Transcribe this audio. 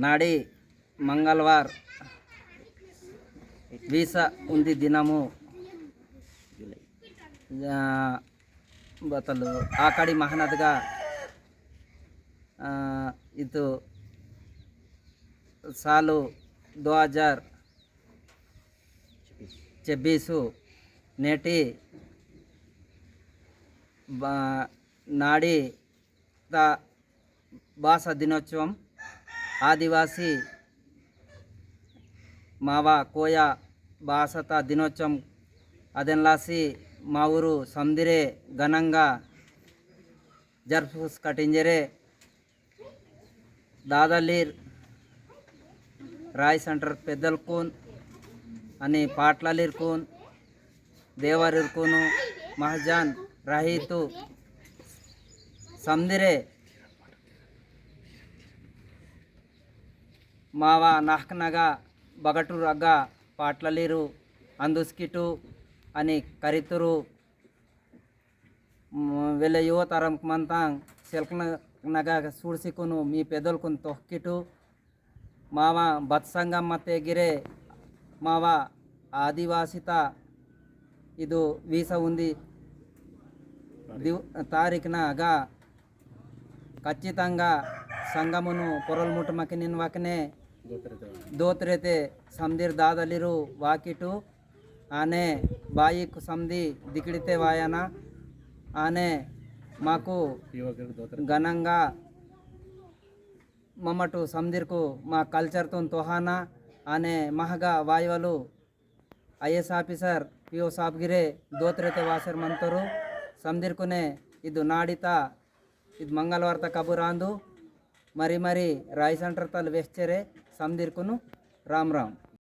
నాడి మంగళవార్ వీసా ఉంది దినము బతలు ఆకడి మహనద్గా ಇದು साल 2026 నేటి నాడి భాషా దినోత్సవం ఆదివాసీ మావా కోయ భాషత దినోత్సవం అదెన్లాసి మా ఊరు సందిరే ఘనంగా జరుపు కటింజరే దాదాలీర్ రాయ్ సెంటర్ పెద్దల్కూన్ అని పాట్లలిర్కూన్ దేవరిర్కూను మహజాన్ రహీతు సందిరే మావా నాహ్నగా బగటూరు అగ్గా పాట్లలీరు అందుస్కిటు అని కరితురు వెళ్ళ యువతరం మంతాంగ్ సెల్కనగా సూడ్సికును మీ పెదల్కును తొక్కిటు మావా బత్సంగమ్మ తెగిరే మావా ఆదివాసిత ఇది వీసా ఉంది తారీఖునగా ఖచ్చితంగా సంగమును పొరల్ముట్టమకి నిన్వకనే దోత్రేతే సందిర్ దాదలిరు వాకిటు ఆనే బాయికు సంధి దికిడితే వాయన ఆనే మాకు ఘనంగా మమ్మటు సందిర్కు మా కల్చర్తో తోహానా ఆనే మహగా వాయువలు ఐఎస్ ఆఫీసర్ పిఓ సాబ్గిరే దోత్రేతే వాసర్ మంతరు సందిర్కునే ఇది నాడిత ఇది మంగళవార్త కబురాందు మరి రాయ్ సెంటర్ తలు వెచ్చరే సందిర్కును రామ్ రామ్.